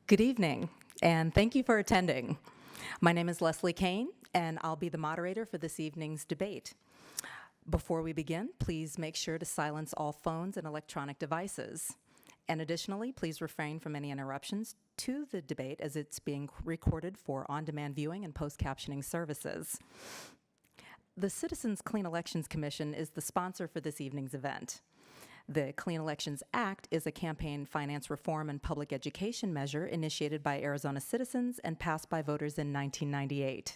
Good evening, and thank you for attending. My name is Leslie Kane, and I'll be the moderator for this evening's debate. Before we begin, please make sure to silence all phones and electronic devices. And additionally, please refrain from any interruptions to the debate as it's being recorded for on-demand viewing and post-captioning services. The Citizens Clean Elections Commission is the sponsor for this evening's event. The Clean Elections Act is a campaign finance reform and public education measure initiated by Arizona citizens and passed by voters in 1998.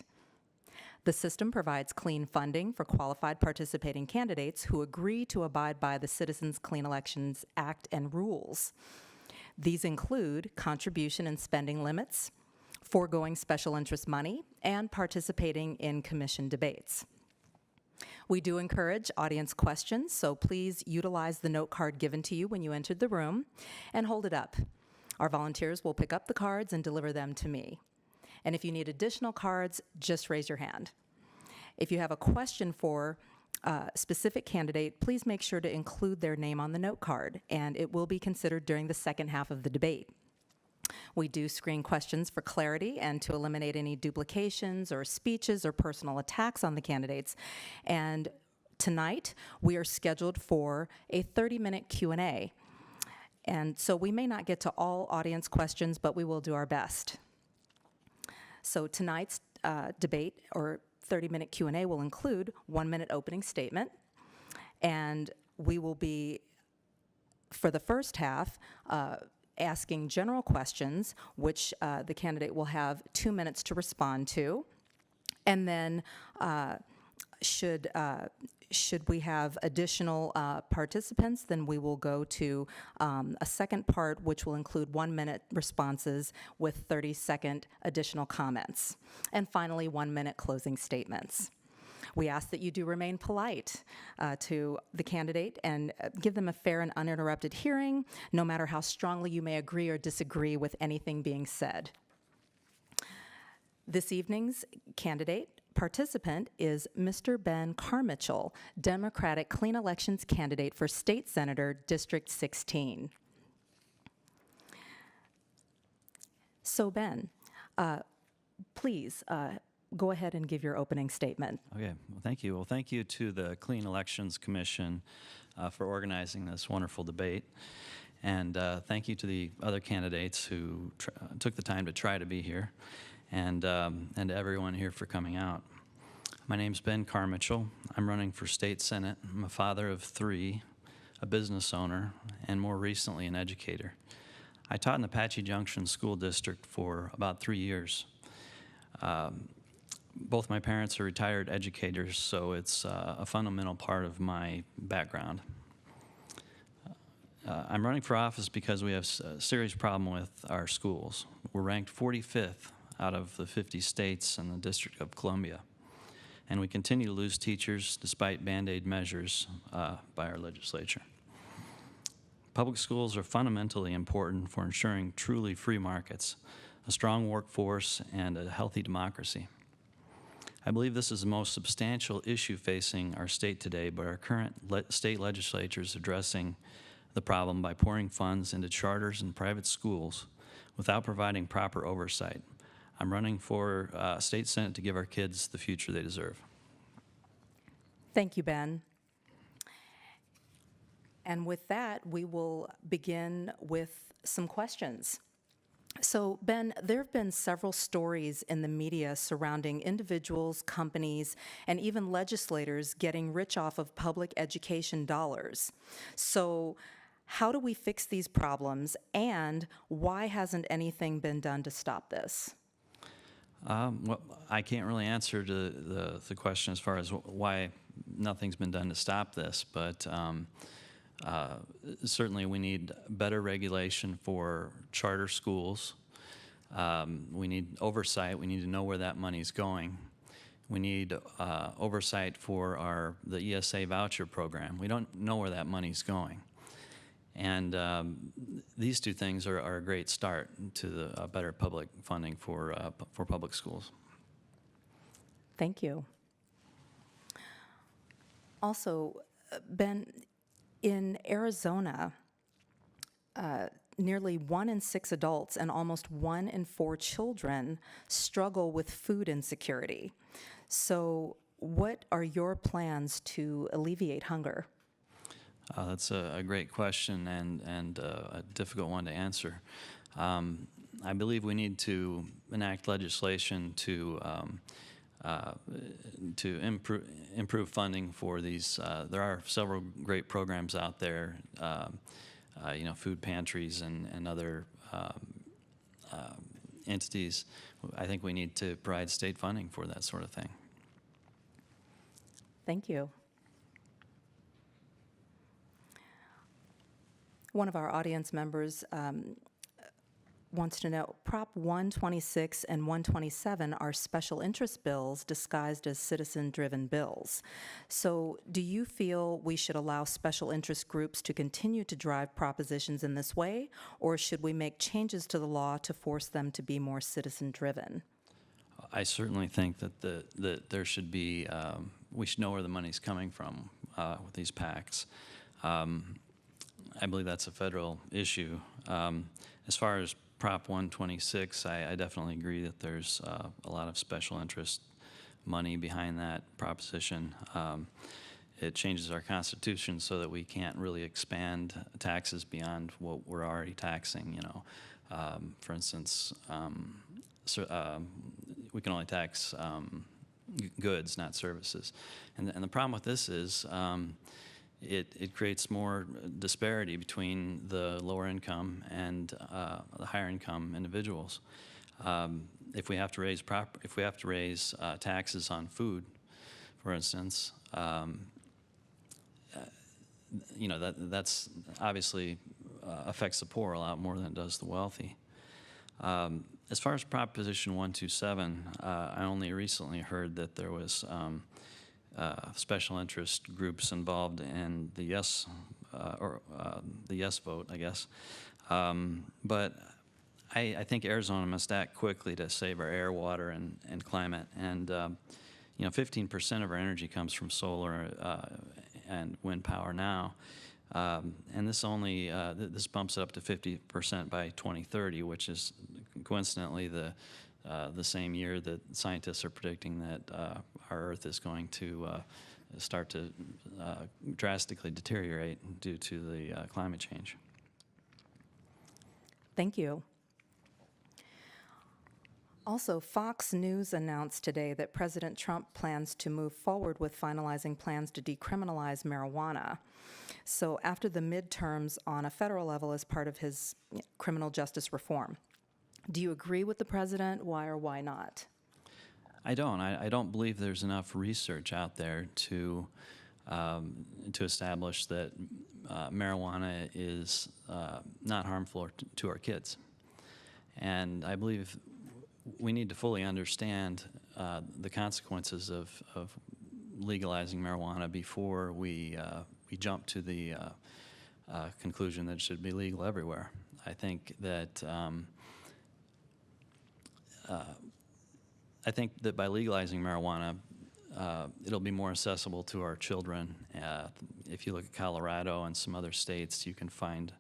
The system provides clean funding for qualified participating candidates who agree to abide by the Citizens Clean Elections Act and rules. These include contribution and spending limits, foregoing special interest money, and participating in commission debates. We do encourage audience questions, so please utilize the note card given to you when you entered the room and hold it up. Our volunteers will pick up the cards and deliver them to me. And if you need additional cards, just raise your hand. If you have a question for a specific candidate, please make sure to include their name on the note card, and it will be considered during the second half of the debate. We do screen questions for clarity and to eliminate any duplications or speeches or personal attacks on the candidates. And tonight, we are scheduled for a 30-minute Q&A. And so we may not get to all audience questions, but we will do our best. So tonight's debate or 30-minute Q&A will include 1-minute opening statement, and we will be, for the first half, asking general questions, which the candidate will have 2 minutes to respond to. And then should we have additional participants, then we will go to a second part, which will include 1-minute responses with 30-second additional comments. And finally, 1-minute closing statements. We ask that you do remain polite to the candidate and give them a fair and uninterrupted hearing, no matter how strongly you may agree or disagree with anything being said. This evening's participant is Mr. Ben Carr Mitchell, Democratic Clean Elections candidate for State Senator, District 16. So Ben, please, go ahead and give your opening statement. Okay, well, thank you. Well, thank you to the Clean Elections Commission for organizing this wonderful debate. And thank you to the other candidates who took the time to try to be here, and to everyone here for coming out. My name's Ben Carr Mitchell. I'm running for State Senate. I'm a father of 3, a business owner, and more recently an educator. I taught in the Apache Junction School District for about 3 years. Both my parents are retired educators, so it's a fundamental part of my background. I'm running for office because we have a serious problem with our schools. We're ranked 45th out of the 50 states in the District of Columbia, and we continue to lose teachers despite Band-Aid measures by our legislature. Public schools are fundamentally important for ensuring truly free markets, a strong workforce, and a healthy democracy. I believe this is the most substantial issue facing our state today, but our current state legislature is addressing the problem by pouring funds into charters and private schools without providing proper oversight. I'm running for State Senate to give our kids the future they deserve. Thank you, Ben. And with that, we will begin with some questions. So, Ben, there have been several stories in the media surrounding individuals, companies, and even legislators getting rich off of public education dollars. So, how do we fix these problems, and why hasn't anything been done to stop this? Well, I can't really answer to the question as far as why nothing's been done to stop this, but certainly we need better regulation for charter schools. We need oversight. We need to know where that money's going. We need oversight for the ESA voucher program. We don't know where that money's going. And these two things are a great start to the better public funding for public schools. Thank you. Also, Ben, in Arizona, nearly 1 in 6 adults and almost 1 in 4 children struggle with food insecurity. So, what are your plans to alleviate hunger? That's a great question and a difficult one to answer. I believe we need to enact legislation to improve funding for these. There are several great programs out there, food pantries and other entities. I think we need to provide state funding for that sort of thing. Thank you. One of our audience members wants to know, Prop 126 and 127 are special interest bills disguised as citizen-driven bills. So do you feel we should allow special interest groups to continue to drive propositions in this way, or should we make changes to the law to force them to be more citizen-driven? I certainly think that there should be, we should know where the money's coming from with these PACs. I believe that's a federal issue. As far as Prop 126, I definitely agree that there's a lot of special interest money behind that proposition. It changes our Constitution so that we can't really expand taxes beyond what we're already taxing. For instance, we can only tax goods, not services. And the problem with this is it creates more disparity between the lower income and the higher income individuals. If we have to raise taxes on food, for instance, that's obviously affects the poor a lot more than it does the wealthy. As far as Proposition 127, I only recently heard that there was special interest groups involved in the yes vote, I guess. But I think Arizona must act quickly to save our air, water, and climate. And 15% of our energy comes from solar and wind power now. And this bumps it up to 50% by 2030, which is coincidentally the same year that scientists are predicting that our Earth is going to start to drastically deteriorate due to the climate change. Thank you. Also, Fox News announced today that President Trump plans to move forward with finalizing plans to decriminalize marijuana. So after the midterms on a federal level as part of his criminal justice reform. Do you agree with the president? Why or why not? I don't. I don't believe there's enough research out there to establish that marijuana is not harmful to our kids. And I believe we need to fully understand the consequences of legalizing marijuana before we jump to the conclusion that it should be legal everywhere. I think that by legalizing marijuana, it'll be more accessible to our children. If you look at Colorado and some other states, you can find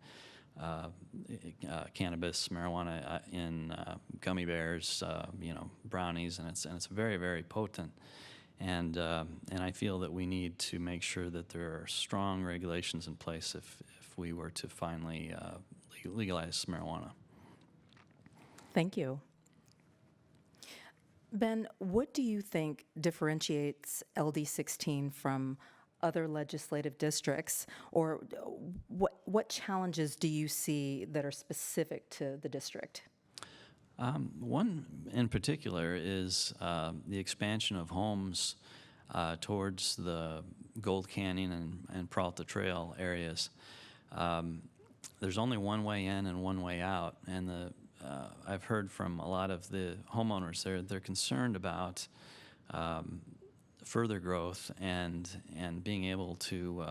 cannabis, marijuana in gummy bears, brownies, and it's very, very potent. And I feel that we need to make sure that there are strong regulations in place if we were to finally legalize marijuana. Thank you. Ben, what do you think differentiates LD16 from other legislative districts, or what challenges do you see that are specific to the district? One in particular is the expansion of homes towards the Gold Canyon and Peralta Trail areas. There's only one way in and one way out, and I've heard from a lot of the homeowners they're concerned about further growth and being able to,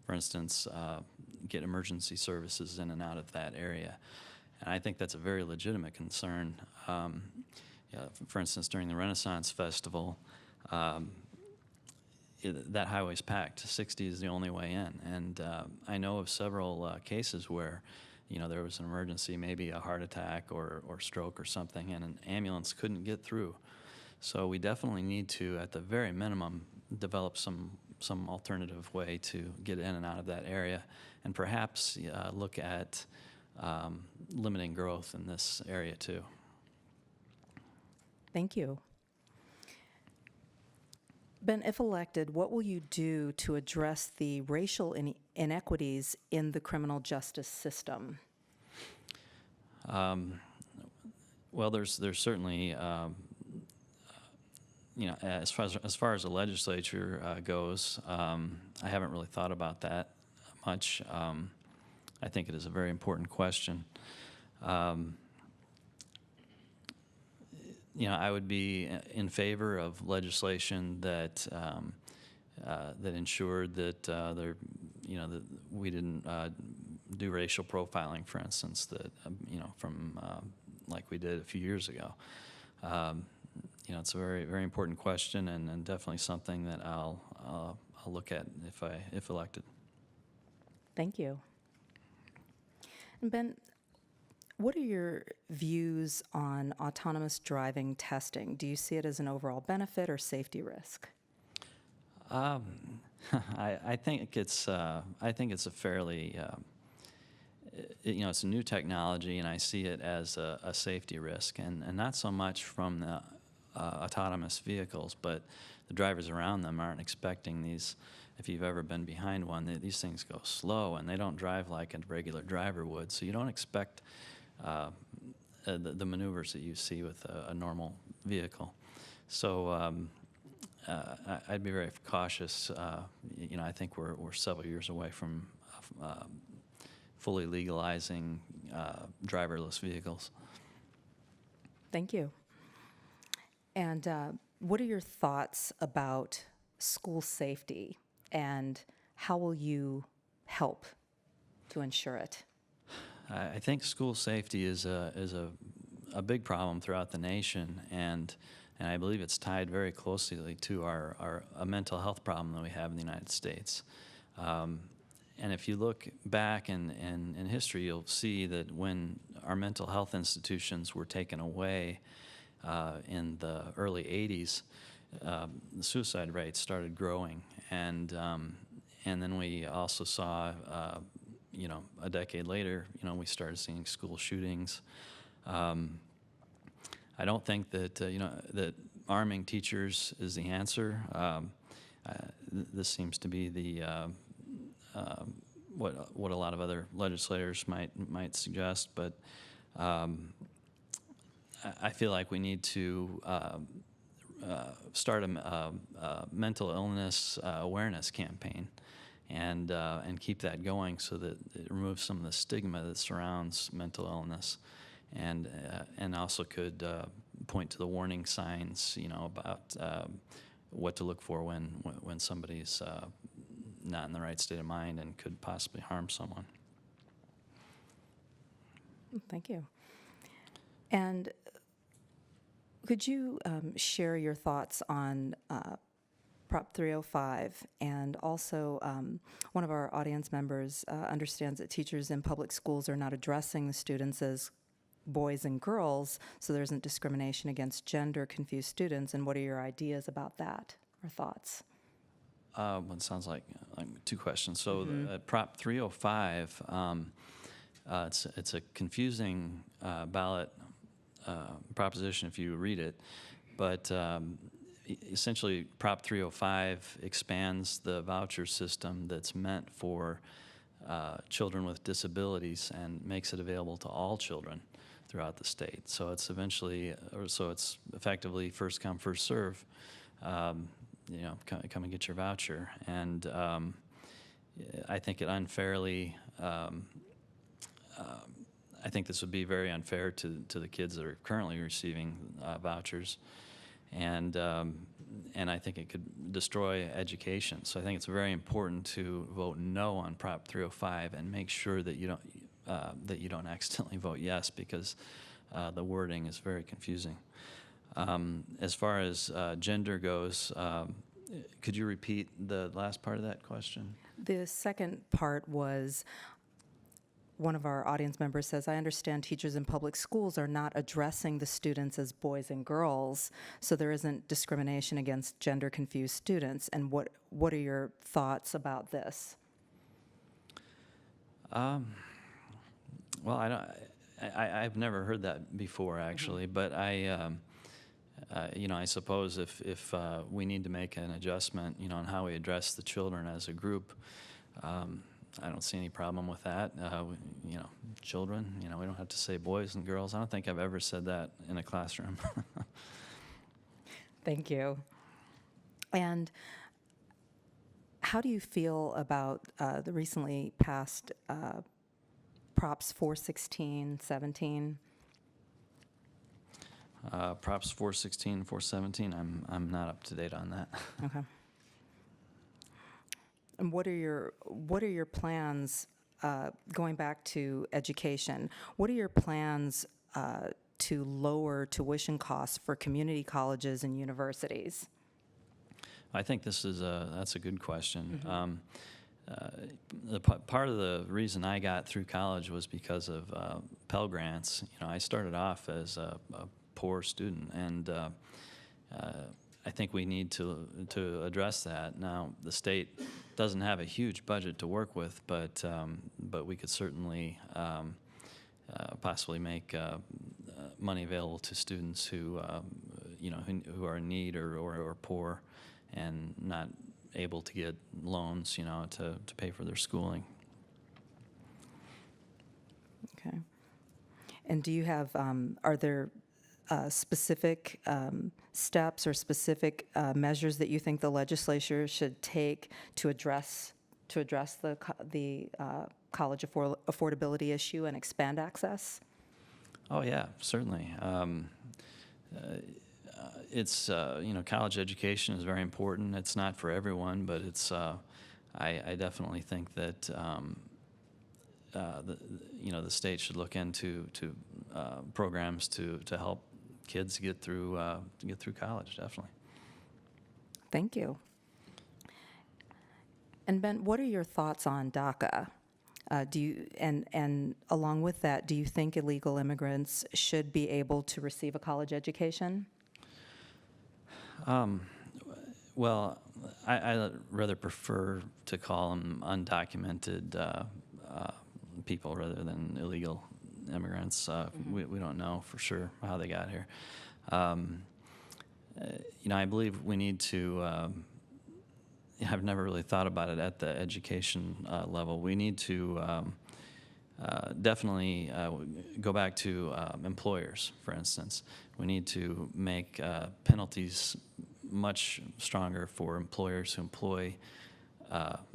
for instance, get emergency services in and out of that area. And I think that's a very legitimate concern. For instance, during the Renaissance Festival, that highway's packed. 60 is the only way in. And I know of several cases where, there was an emergency, maybe a heart attack or stroke or something, and an ambulance couldn't get through. So we definitely need to, at the very minimum, develop some alternative way to get in and out of that area, and perhaps look at limiting growth in this area too. Thank you. Ben, if elected, what will you do to address the racial inequities in the criminal justice system? Well, there's certainly, as far as the legislature goes, I haven't really thought about that much. I think it is a very important question. I would be in favor of legislation that that ensured that that we didn't do racial profiling, for instance, that from like we did a few years ago. It's a very, very important question, and definitely something that I'll look at if elected. Thank you. And Ben, what are your views on autonomous driving testing? Do you see it as an overall benefit or safety risk? I think it's a fairly it's a new technology, and I see it as a safety risk, and not so much from the autonomous vehicles, but the drivers around them aren't expecting these. If you've ever been behind one, these things go slow, and they don't drive like a regular driver would, so you don't expect the maneuvers that you see with a normal vehicle. So I'd be very cautious. I think we're several years away from fully legalizing driverless vehicles. Thank you. And what are your thoughts about school safety, and how will you help to ensure it? I think school safety is a big problem throughout the nation, and I believe it's tied very closely to our mental health problem that we have in the United States. And if you look back in history, you'll see that when our mental health institutions were taken away in the early 80s, the suicide rates started growing, and then we also saw a decade later, we started seeing school shootings. I don't think that that arming teachers is the answer. This seems to be the what a lot of other legislators might suggest, but I feel like we need to start a mental illness awareness campaign, and keep that going so that it removes some of the stigma that surrounds mental illness, and also could point to the warning signs, about what to look for when somebody's not in the right state of mind and could possibly harm someone. Thank you. And could you share your thoughts on Prop 305, and also one of our audience members understands that teachers in public schools are not addressing the students as boys and girls, so there isn't discrimination against gender-confused students, and what are your ideas about that, or thoughts? Well, it sounds like two questions. So Prop 305, it's a confusing ballot proposition if you read it, but essentially Prop 305 expands the voucher system that's meant for children with disabilities and makes it available to all children throughout the state. So it's it's effectively first come, first serve. Come and get your voucher, and I think it unfairly. I think this would be very unfair to the kids that are currently receiving vouchers, and I think it could destroy education. So I think it's very important to vote no on Prop 305 and make sure that you don't accidentally vote yes, because the wording is very confusing. As far as gender goes, could you repeat the last part of that question? The second part was, one of our audience members says, I understand teachers in public schools are not addressing the students as boys and girls, so there isn't discrimination against gender-confused students. And what are your thoughts about this? Well, I've never heard that before, actually, but I suppose if we need to make an adjustment, on how we address the children as a group, I don't see any problem with that. Children, we don't have to say boys and girls. I don't think I've ever said that in a classroom. Thank you. And how do you feel about the recently passed Props 416, 17? Props 416, 417, I'm not up to date on that. Okay. And what are your plans, going back to education, what are your plans to lower tuition costs for community colleges and universities? I think that's a good question. Part of the reason I got through college was because of Pell Grants. I started off as a poor student, and I think we need to address that. Now, the state doesn't have a huge budget to work with, but we could certainly possibly make money available to students who are in need or poor and not able to get loans, to pay for their schooling. Okay. And do you have, are there specific steps or specific measures that you think the legislature should take to address the college affordability issue and expand access? Oh yeah, certainly. It's college education is very important. It's not for everyone, but it's I definitely think that the state should look into programs to help kids get through college. Definitely. Thank you. And Ben, what are your thoughts on Daca? And along with that, do you think illegal immigrants should be able to receive a college education? Well, I rather prefer to call them undocumented people rather than illegal immigrants. We don't know for sure how they got here. I believe we need to. I've never really thought about it at the education level. We need to definitely go back to employers, for instance. We need to make penalties much stronger for employers who employ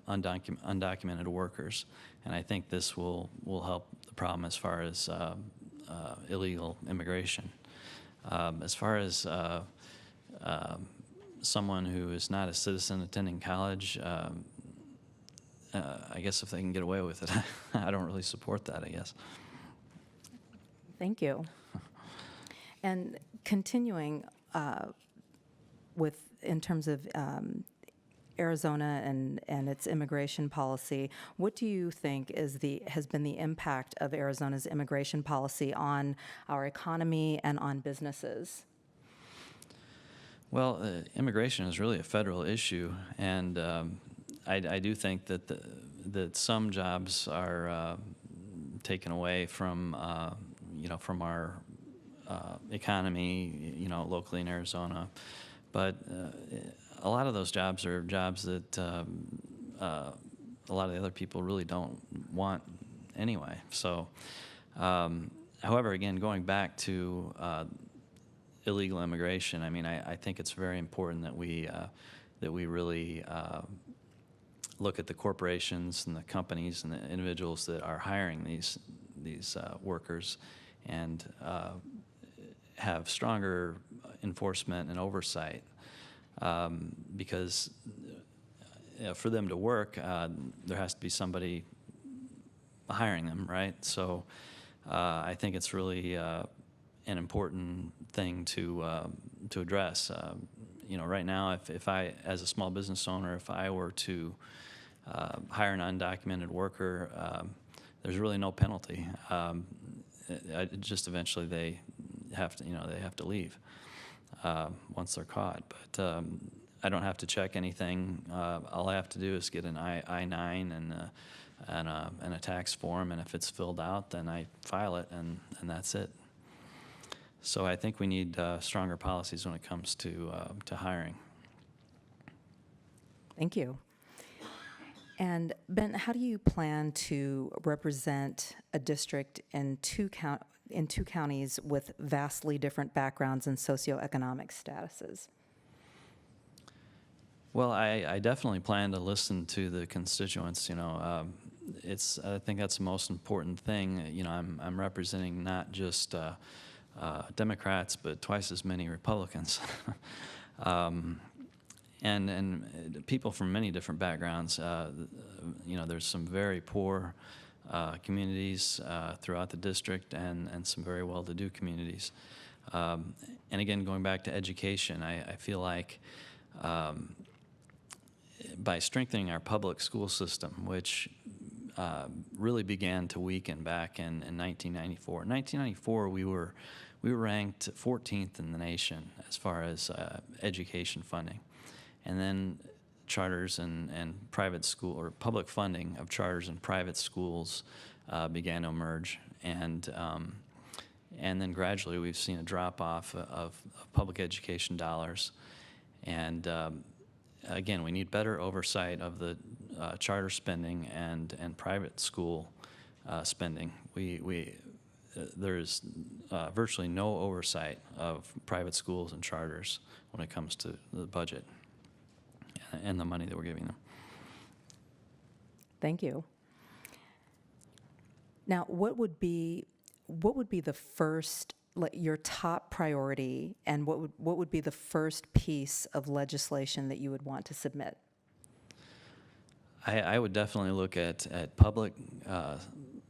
undocumented workers, and I think this will help the problem as far as illegal immigration. As far as someone who is not a citizen attending college, I guess if they can get away with it, I don't really support that, I guess. Thank you. And continuing in terms of Arizona and its immigration policy, what do you think has been the impact of Arizona's immigration policy on our economy and on businesses? Well, immigration is really a federal issue, and I do think that some jobs are taken away from from our economy, locally in Arizona, but a lot of those jobs are jobs that a lot of the other people really don't want anyway. So, however, again, going back to illegal immigration, I think it's very important that we really look at the corporations and the companies and the individuals that are hiring these workers, and have stronger enforcement and oversight, because for them to work, there has to be somebody hiring them, right? So I think it's really an important thing to address. Right now, if I, as a small business owner, if I were to hire an undocumented worker, there's really no penalty. Just eventually they have to leave once they're caught. But I don't have to check anything. All I have to do is get an I-9 and a tax form, and if it's filled out, then I file it, and that's it. So I think we need stronger policies when it comes to hiring. Thank you. And Ben, how do you plan to represent a district in two counties with vastly different backgrounds and socioeconomic statuses? Well, I definitely plan to listen to the constituents. I think that's the most important thing. I'm representing not just Democrats, but twice as many Republicans. And people from many different backgrounds. There's some very poor communities throughout the district, and some very well-to-do communities. And again, going back to education, I feel like by strengthening our public school system, which really began to weaken back in 1994. In 1994, we were ranked 14th in the nation as far as education funding. And then charters and private school, or public funding of charters and private schools began to emerge. And then gradually we've seen a drop-off of public education dollars. And again, we need better oversight of the charter spending and private school spending. There's virtually no oversight of private schools and charters when it comes to the budget and the money that we're giving them. Thank you. Now, what would be the first, your top priority, and what would be the first piece of legislation that you would want to submit? I would definitely look at public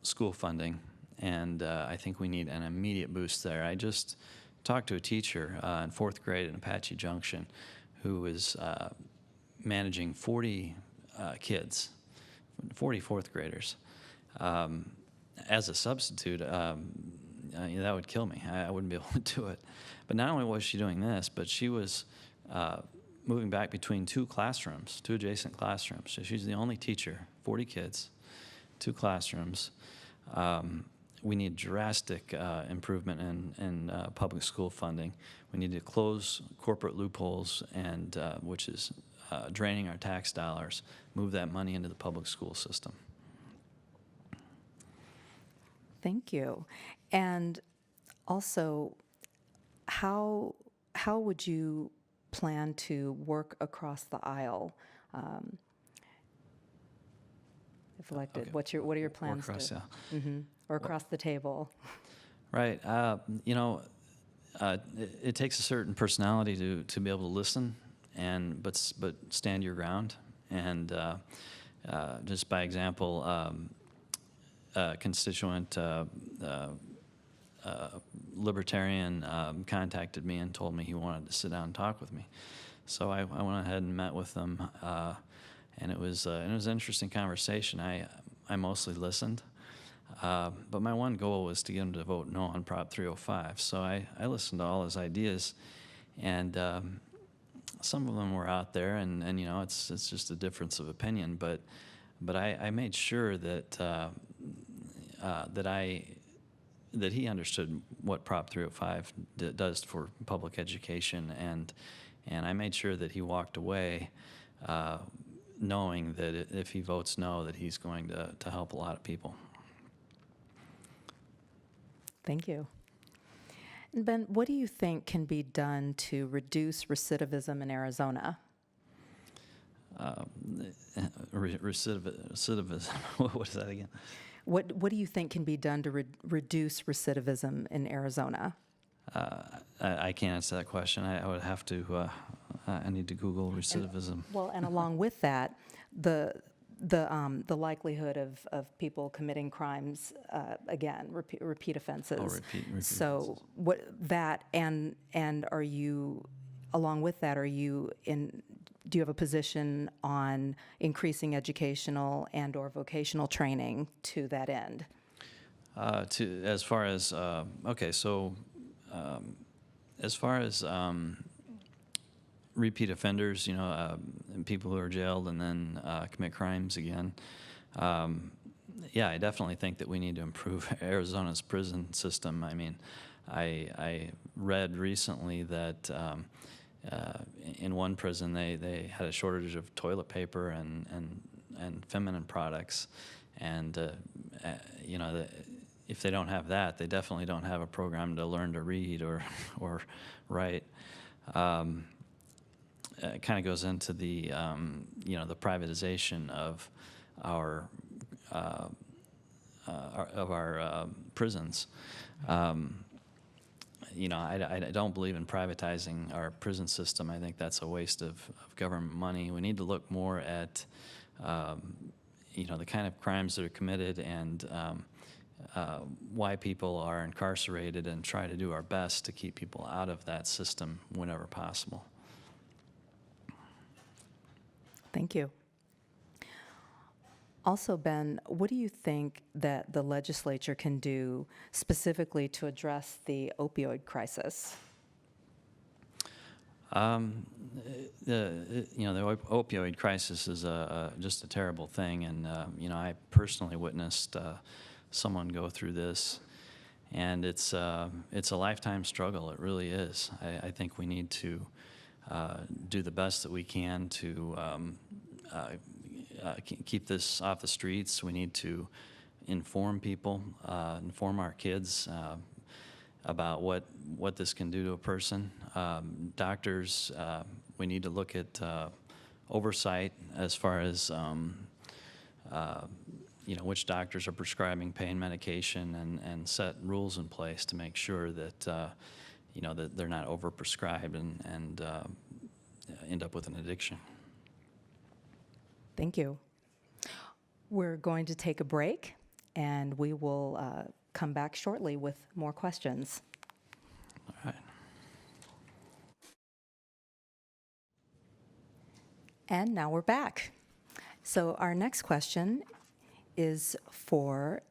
school funding, and I think we need an immediate boost there. I just talked to a teacher in 4th grade in Apache Junction who was managing 40 kids, 40 4th graders. As a substitute, that would kill me. I wouldn't be able to do it. But not only was she doing this, but she was moving back between two adjacent classrooms. So she's the only teacher, 40 kids, 2 classrooms. We need drastic improvement in public school funding. We need to close corporate loopholes, and which is draining our tax dollars, move that money into the public school system. Thank you. And also, how would you plan to work across the aisle if elected? Okay. What are your plans? Or across, or across the table? Right. It takes a certain personality to be able to listen, but stand your ground. And just by example, a constituent libertarian contacted me and told me he wanted to sit down and talk with me. So I went ahead and met with them, and it was an interesting conversation. I mostly listened, but my one goal was to get him to vote no on Prop 305. So I listened to all his ideas, and some of them were out there, and it's just a difference of opinion. But I made sure that that he understood what Prop 305 does for public education, and I made sure that he walked away knowing that if he votes no, that he's going to help a lot of people. Thank you. And Ben, what do you think can be done to reduce recidivism in Arizona? Recidivism. What is that again? What do you think can be done to reduce recidivism in Arizona? I can't answer that question. I would have to. I need to Google recidivism. And along with that, the likelihood of people committing crimes again, repeat offenses. Repeat so offenses. What that and are you, along with that, are you do you have a position on increasing educational and/or vocational training to that end? As far as as far as repeat offenders, and people who are jailed and then commit crimes again, yeah, I definitely think that we need to improve Arizona's prison system. I mean, I read recently that in one prison they had a shortage of toilet paper and feminine products, and if they don't have that, they definitely don't have a program to learn to read or write. It kind of goes into the the privatization of our prisons. I don't believe in privatizing our prison system. I think that's a waste of government money. We need to look more at the kind of crimes that are committed and why people are incarcerated, and try to do our best to keep people out of that system whenever possible. Thank you. Also, Ben, what do you think that the legislature can do specifically to address the opioid crisis? The opioid crisis is just a terrible thing, and I personally witnessed someone go through this, and it's a lifetime struggle. It really is. I think we need to do the best that we can to keep this off the streets. We need to inform people, inform our kids about what this can do to a person. Doctors, we need to look at oversight as far as which doctors are prescribing pain medication, and set rules in place to make sure that that they're not overprescribed and end up with an addiction. Thank you. We're going to take a break, and we will come back shortly with more questions. All right. And now we're back. So our next question is for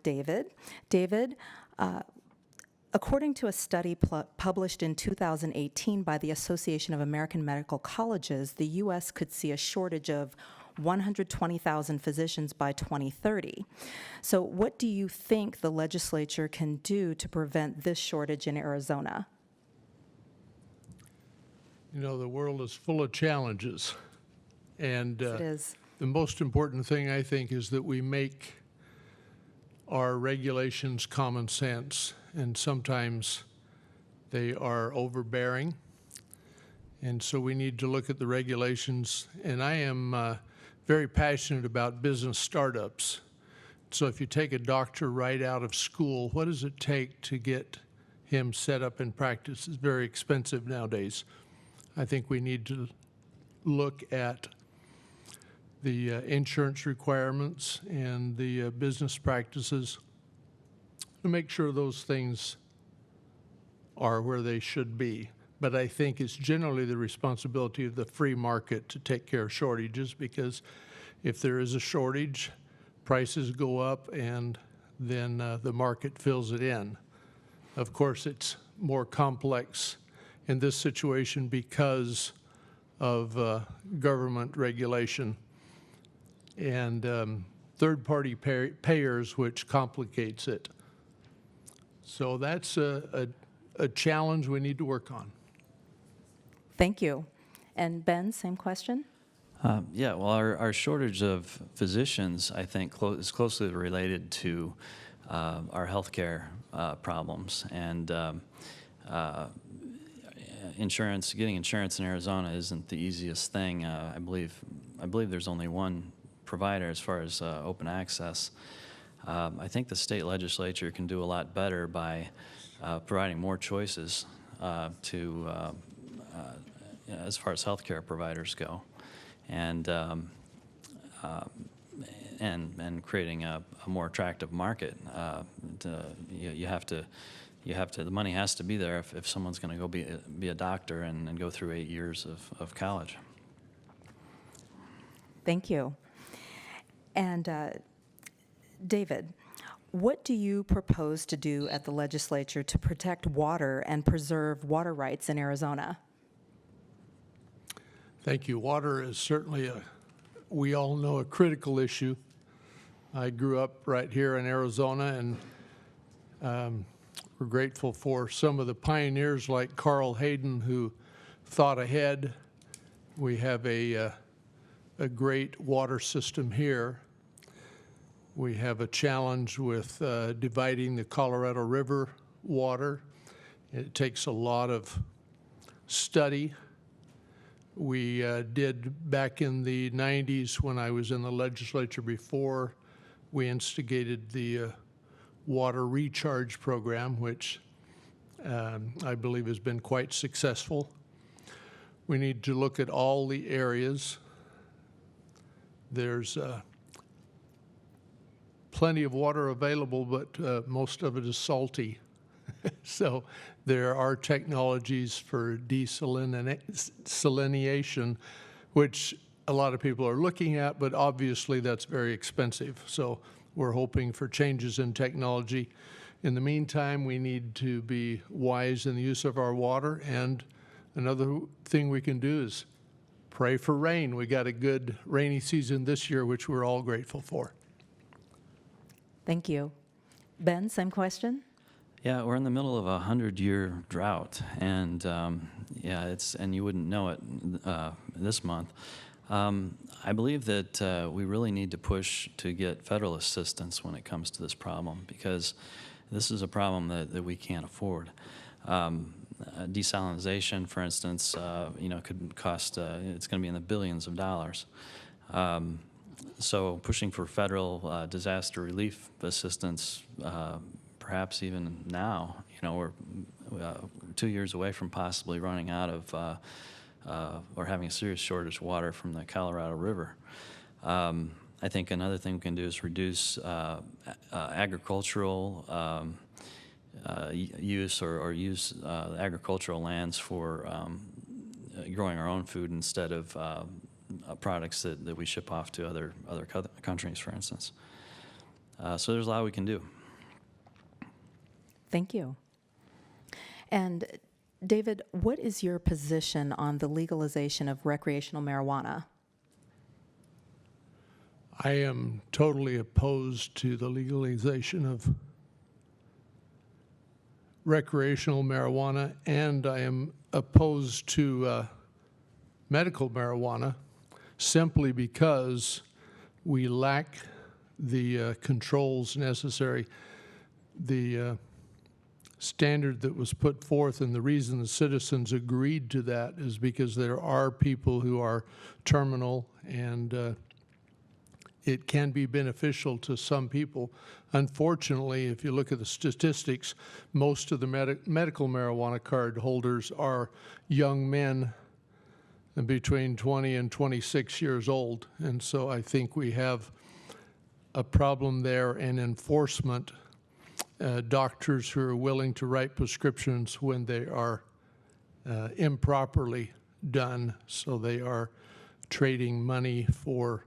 David. David, according to a study published in 2018 by the Association of American Medical Colleges, the U.S. could see a shortage of 120,000 physicians by 2030. So what do you think the legislature can do to prevent this shortage in Arizona? The world is full of challenges, and It is. the most important thing, I think, is that we make our regulations common sense, and sometimes they are overbearing, and so we need to look at the regulations. And I am very passionate about business startups. So if you take a doctor right out of school, what does it take to get him set up in practice? It's very expensive nowadays. I think we need to look at the insurance requirements and the business practices to make sure those things are where they should be. But I think it's generally the responsibility of the free market to take care of shortages, because if there is a shortage, prices go up, and then the market fills it in. Of course, it's more complex in this situation because of government regulation and third-party payers, which complicates it. So that's a challenge we need to work on. Thank you. And Ben, same question? Yeah, well, our shortage of physicians, I think, is closely related to our healthcare problems, and getting insurance in Arizona isn't the easiest thing. I believe there's only one provider as far as open access. I think the state legislature can do a lot better by providing more choices as far as healthcare providers go, and creating a more attractive market. You have to the money has to be there if someone's going to go be a doctor and go through 8 years of college. Thank you. And David, what do you propose to do at the legislature to protect water and preserve water rights in Arizona? Thank you. Water is certainly we all know, a critical issue. I grew up right here in Arizona, and we're grateful for some of the pioneers like Carl Hayden who thought ahead. We have a great water system here. We have a challenge with dividing the Colorado River water. It takes a lot of study. We did back in the 90s when I was in the legislature before, we instigated the water recharge program, which I believe has been quite successful. We need to look at all the areas. There's plenty of water available, but most of it is salty. So there are technologies for desalination, which a lot of people are looking at, but obviously that's very expensive. So we're hoping for changes in technology. In the meantime, we need to be wise in the use of our water, and another thing we can do is pray for rain. We got a good rainy season this year, which we're all grateful for. Thank you. Ben, same question? Yeah, we're in the middle of a 100-year drought, and and you wouldn't know it this month. I believe that we really need to push to get federal assistance when it comes to this problem, because this is a problem that we can't afford. Desalination, for instance, could cost, it's going to be in the billions of dollars. So pushing for federal disaster relief assistance, perhaps even now, we're 2 years away from possibly running out of or having a serious shortage of water from the Colorado River. I think another thing we can do is reduce agricultural use or use agricultural lands for growing our own food instead of products that we ship off to other countries, for instance. So there's a lot we can do. Thank you. And David, what is your position on the legalization of recreational marijuana? I am totally opposed to the legalization of recreational marijuana, and I am opposed to medical marijuana simply because we lack the controls necessary. The standard that was put forth, and the reason the citizens agreed to that, is because there are people who are terminal, and it can be beneficial to some people. Unfortunately, if you look at the statistics, most of the medical marijuana card holders are young men between 20 and 26 years old. And so I think we have a problem there in enforcement. Doctors who are willing to write prescriptions when they are improperly done, so they are trading money for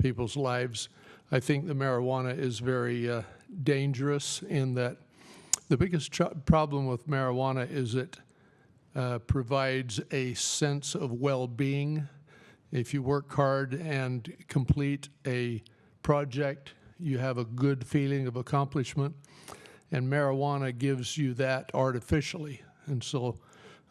people's lives. I think the marijuana is very dangerous in that the biggest problem with marijuana is it provides a sense of well-being. If you work hard and complete a project, you have a good feeling of accomplishment, and marijuana gives you that artificially. And so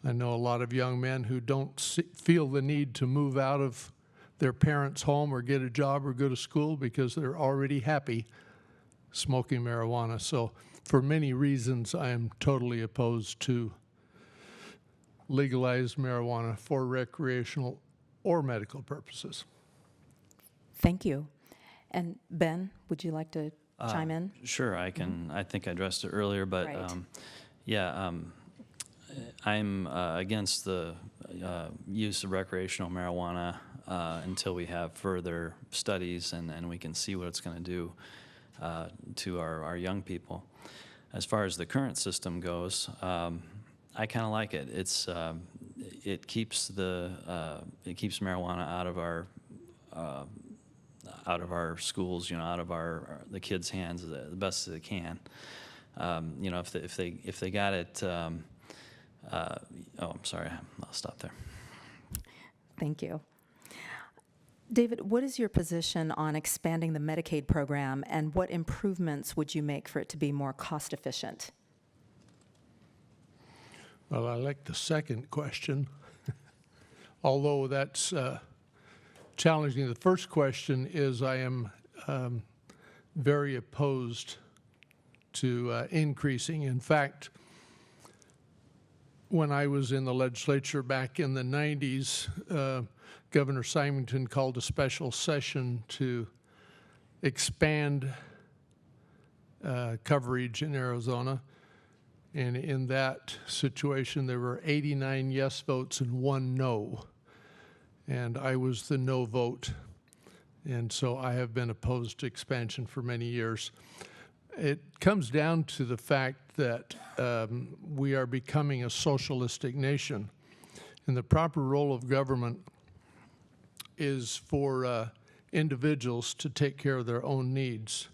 I know a lot of young men who don't feel the need to move out of their parents' home or get a job or go to school because they're already happy smoking marijuana. So for many reasons, I am totally opposed to legalized marijuana for recreational or medical purposes. Thank you. And Ben, would you like to chime in? Sure, I can. I think I addressed it earlier, but right. I'm against the use of recreational marijuana until we have further studies and we can see what it's going to do to our young people. As far as the current system goes, I kind of like it. It keeps marijuana out of our schools, out of the kids' hands the best as it can. If they got it. I'm sorry. I'll stop there. Thank you. David, what is your position on expanding the Medicaid program, and what improvements would you make for it to be more cost efficient? Well, I like the second question, although that's challenging. The first question is I am very opposed to increasing. In fact, when I was in the legislature back in the 90s, Governor Symington called a special session to expand coverage in Arizona. And in that situation, there were 89 yes votes and 1 no. And I was the no vote. And so I have been opposed to expansion for many years. It comes down to the fact that we are becoming a socialistic nation. And the proper role of government is for individuals to take care of their own needs.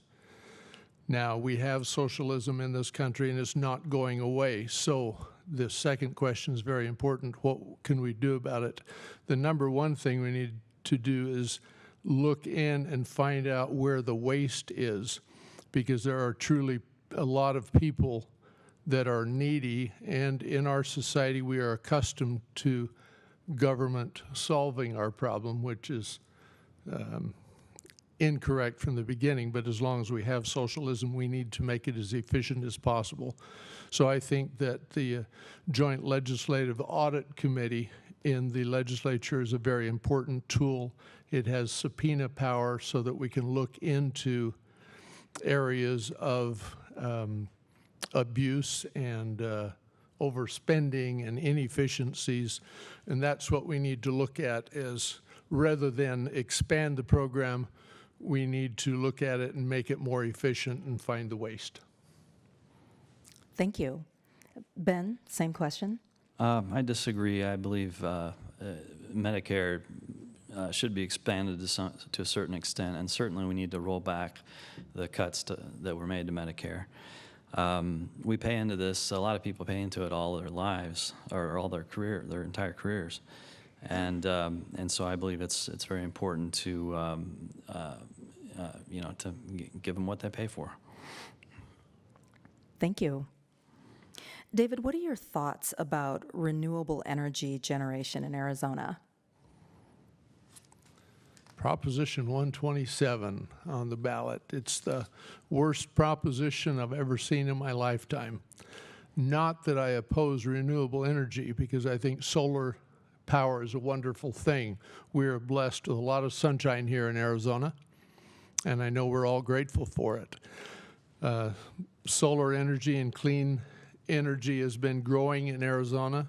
Now, we have socialism in this country, and it's not going away. So the second question is very important. What can we do about it? The number one thing we need to do is look in and find out where the waste is, because there are truly a lot of people that are needy, and in our society we are accustomed to government solving our problem, which is incorrect from the beginning, but as long as we have socialism, we need to make it as efficient as possible. So I think that the Joint Legislative Audit Committee in the legislature is a very important tool. It has subpoena power so that we can look into areas of abuse and overspending and inefficiencies, and that's what we need to look at. Is rather than expand the program, we need to look at it and make it more efficient and find the waste. Thank you. Ben, same question. I disagree. I believe Medicare should be expanded to a certain extent, and certainly we need to roll back the cuts that were made to Medicare. We pay into this. A lot of people pay into it all their lives, or all their entire careers, and so I believe it's very important to to give them what they pay for. Thank you. David, what are your thoughts about renewable energy generation in Arizona? Proposition 127 on the ballot. It's the worst proposition I've ever seen in my lifetime. Not that I oppose renewable energy, because I think solar power is a wonderful thing. We're blessed with a lot of sunshine here in Arizona, and I know we're all grateful for it. Solar energy and clean energy has been growing in Arizona.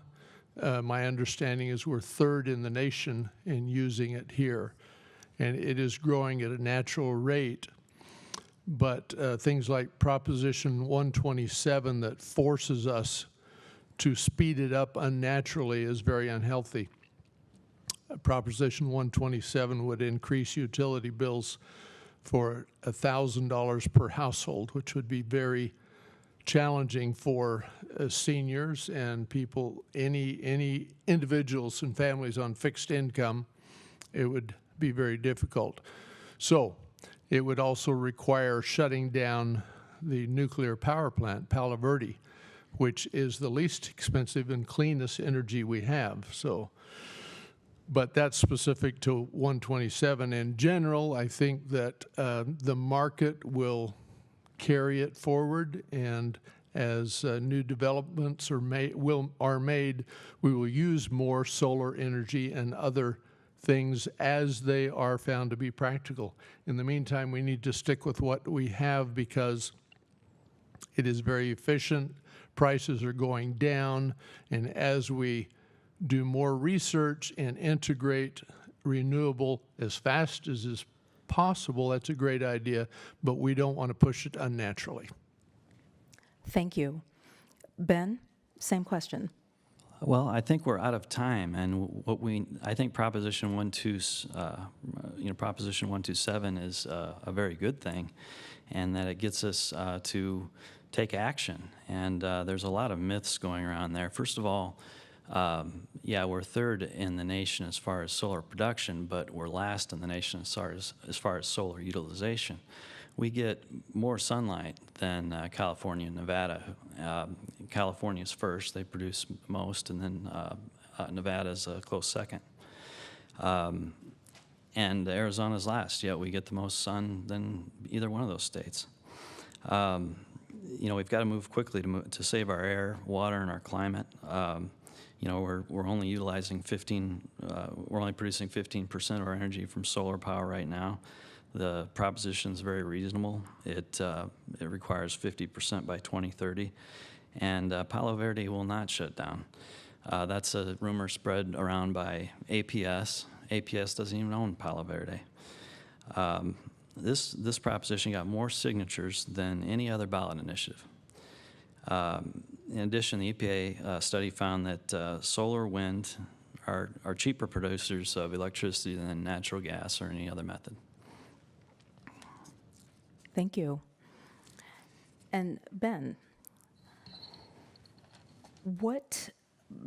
My understanding is we're third in the nation in using it here, and it is growing at a natural rate. But things like Proposition 127 that forces us to speed it up unnaturally is very unhealthy. Proposition 127 would increase utility bills for $1,000 per household, which would be very challenging for seniors and people, any individuals and families on fixed income. It would be very difficult. So it would also require shutting down the nuclear power plant, Palo Verde, which is the least expensive and cleanest energy we have. So, but that's specific to 127. In general, I think that the market will carry it forward, and as new developments are made, we will use more solar energy and other things as they are found to be practical. In the meantime, we need to stick with what we have because it is very efficient. Prices are going down, and as we do more research and integrate renewable as fast as is possible, that's a great idea, but we don't want to push it unnaturally. Thank you. Ben, same question. Well, I think we're out of time, and I think Proposition 127 is a very good thing, and that it gets us to take action. And there's a lot of myths going around there. First of all, yeah, we're third in the nation as far as solar production, but we're last in the nation as far as solar utilization. We get more sunlight than California and Nevada. California's first; they produce most, and then Nevada's a close second. And Arizona's last. Yet we get the most sun than either one of those states. We've got to move quickly to save our air, water, and our climate. We're only utilizing we're only producing 15% of our energy from solar power right now. The proposition is very reasonable. It requires 50% by 2030, and Palo Verde will not shut down. That's a rumor spread around by APS. APS doesn't even own Palo Verde. This proposition got more signatures than any other ballot initiative. In addition, the EPA study found that solar, wind are cheaper producers of electricity than natural gas or any other method. Thank you. And Ben,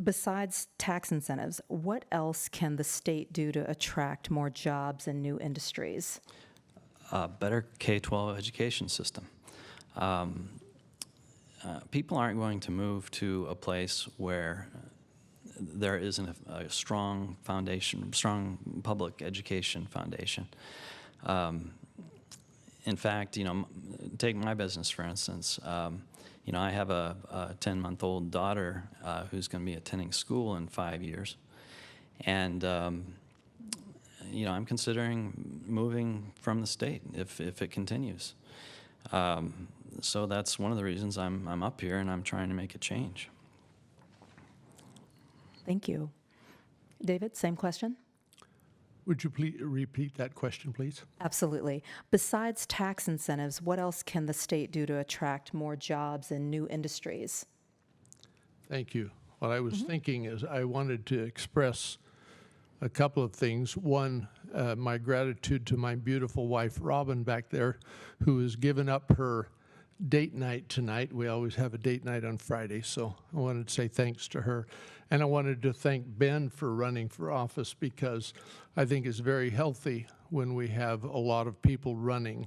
besides tax incentives, what else can the state do to attract more jobs and new industries? Better K-12 education system. People aren't going to move to a place where there isn't a strong foundation, strong public education foundation. In fact, take my business, for instance. I have a 10-month-old daughter who's going to be attending school in 5 years. And, I'm considering moving from the state if it continues. So that's one of the reasons I'm up here, and I'm trying to make a change. Thank you. David, same question? Would you please repeat that question, please? Absolutely. Besides tax incentives, what else can the state do to attract more jobs and new industries? Thank you. What I was thinking is I wanted to express a couple of things. One, my gratitude to my beautiful wife, Robin, back there, who has given up her date night tonight. We always have a date night on Friday, so I wanted to say thanks to her. And I wanted to thank Ben for running for office, because I think it's very healthy when we have a lot of people running.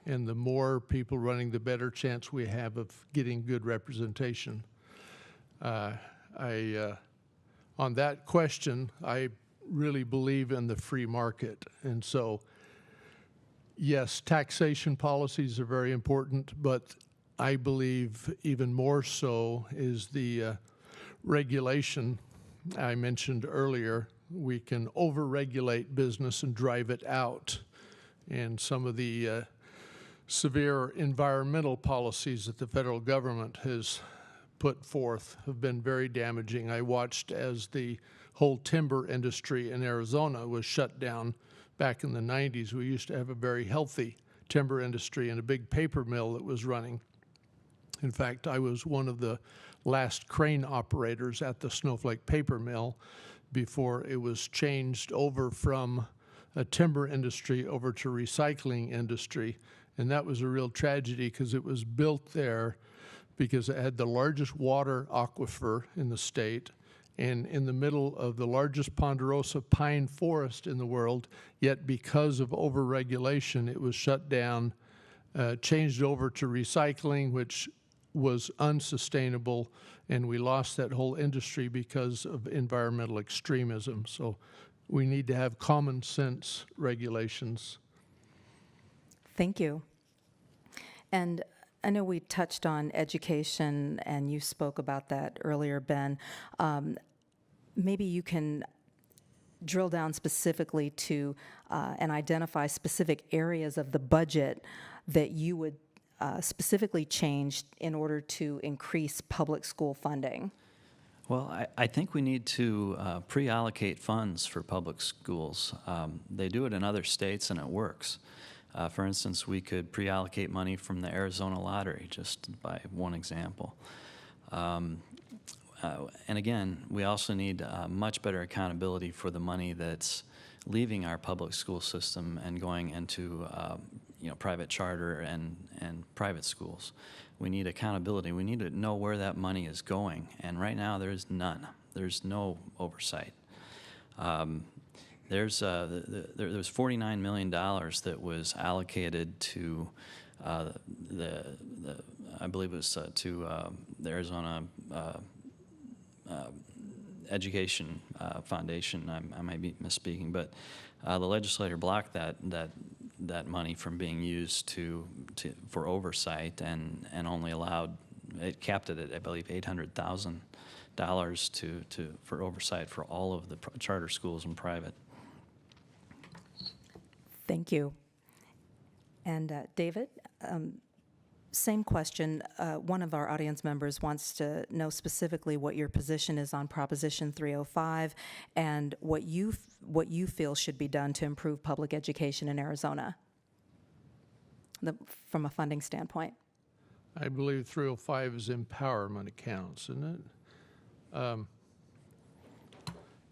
And the more people running, the better chance we have of getting good representation. On that question, I really believe in the free market. And so, yes, taxation policies are very important, but I believe even more so is the regulation I mentioned earlier. We can over-regulate business and drive it out. And some of the severe environmental policies that the federal government has put forth have been very damaging. I watched as the whole timber industry in Arizona was shut down back in the 90s. We used to have a very healthy timber industry and a big paper mill that was running. In fact, I was one of the last crane operators at the Snowflake paper mill before it was changed over from a timber industry over to recycling industry. And that was a real tragedy, because it was built there because it had the largest water aquifer in the state and in the middle of the largest ponderosa pine forest in the world. Yet because of over-regulation, it was shut down, changed over to recycling, which was unsustainable, and we lost that whole industry because of environmental extremism. So we need to have common sense regulations. Thank you. And I know we touched on education, and you spoke about that earlier, Ben. Maybe you can drill down specifically to and identify specific areas of the budget that you would specifically change in order to increase public school funding. Well, I think we need to pre-allocate funds for public schools. They do it in other states, and it works. For instance, we could pre-allocate money from the Arizona lottery, just by one example. And again, we also need much better accountability for the money that's leaving our public school system and going into private charter and private schools. We need accountability. We need to know where that money is going. And right now, there's none. There's no oversight. There's $49 million that was allocated to I believe it was to the Arizona Education Foundation. I might be misspeaking, but the legislature blocked that money from being used for oversight and only allowed, it capped it at, I believe, $800,000 for oversight for all of the charter schools and private. Thank you. And David, same question. One of our audience members wants to know specifically what your position is on Proposition 305 and what you feel should be done to improve public education in Arizona from a funding standpoint. I believe 305 is empowerment accounts, isn't it?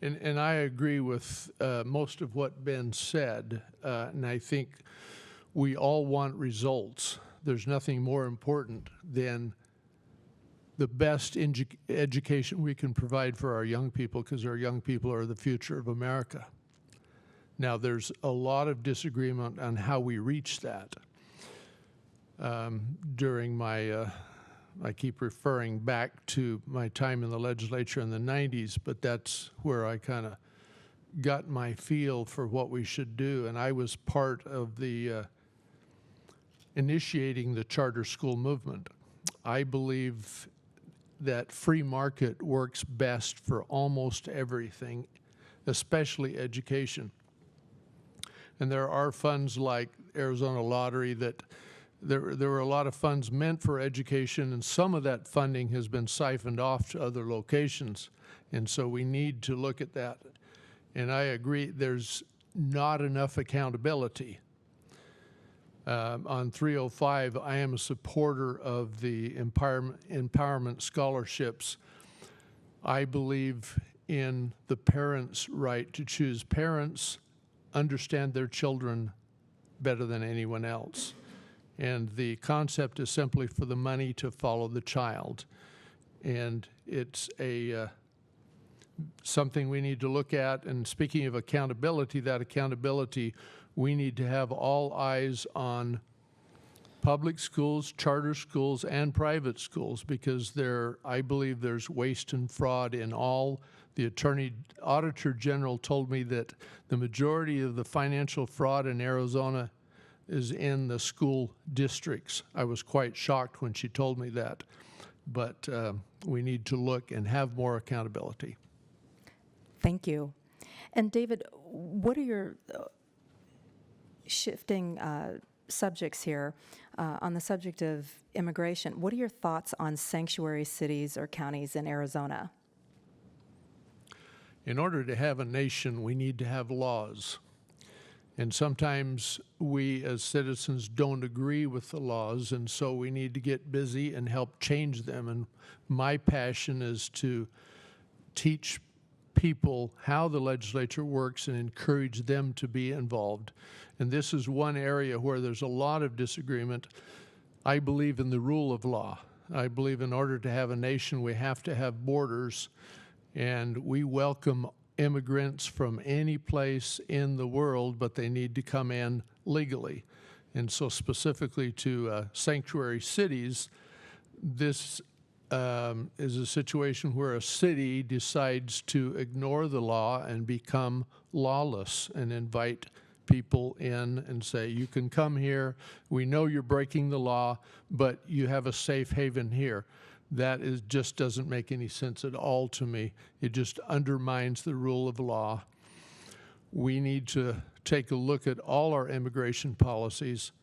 And I agree with most of what Ben said, and I think we all want results. There's nothing more important than the best education we can provide for our young people, because our young people are the future of America. Now, there's a lot of disagreement on how we reach that. During my, I keep referring back to my time in the legislature in the 90s, but that's where I kind of got my feel for what we should do. And I was part of the initiating the charter school movement. I believe that free market works best for almost everything, especially education. And there are funds like Arizona Lottery that there were a lot of funds meant for education, and some of that funding has been siphoned off to other locations. And so we need to look at that. And I agree, there's not enough accountability. On 305, I am a supporter of the empowerment scholarships. I believe in the parents' right to choose. Parents understand their children better than anyone else. And the concept is simply for the money to follow the child. And it's something we need to look at. And speaking of accountability, that accountability, we need to have all eyes on public schools, charter schools, and private schools, because I believe there's waste and fraud in all. The Auditor General told me that the majority of the financial fraud in Arizona is in the school districts. I was quite shocked when she told me that. But we need to look and have more accountability. Thank you. And David, what are your shifting subjects here on the subject of immigration? What are your thoughts on sanctuary cities or counties in Arizona? In order to have a nation, we need to have laws. And sometimes we as citizens don't agree with the laws, and so we need to get busy and help change them. And my passion is to teach people how the legislature works and encourage them to be involved. And this is one area where there's a lot of disagreement. I believe in the rule of law. I believe in order to have a nation, we have to have borders, and we welcome immigrants from any place in the world, but they need to come in legally. And so specifically to sanctuary cities, this is a situation where a city decides to ignore the law and become lawless and invite people in and say, you can come here, we know you're breaking the law, but you have a safe haven here. That just doesn't make any sense at all to me. It just undermines the rule of law. We need to take a look at all our immigration policies,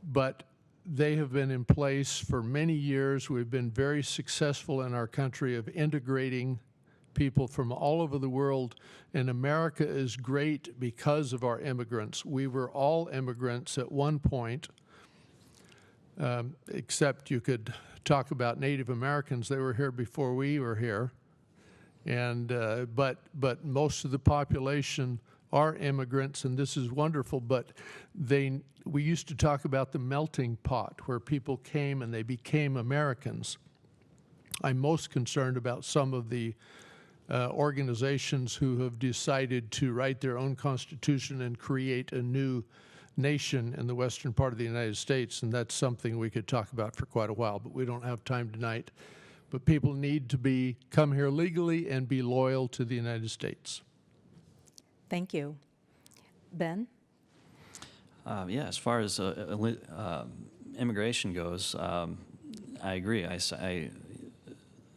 but they have been in place for many years. We've been very successful in our country of integrating people from all over the world, and America is great because of our immigrants. We were all immigrants at one point, except you could talk about Native Americans. They were here before we were here, and but most of the population are immigrants, and this is wonderful. But we used to talk about the melting pot, where people came and they became Americans. I'm most concerned about some of the organizations who have decided to write their own constitution and create a new nation in the western part of the United States, and that's something we could talk about for quite a while, but we don't have time tonight. But people need to come here legally and be loyal to the United States. Thank you. Ben? Yeah, as far as immigration goes, I agree.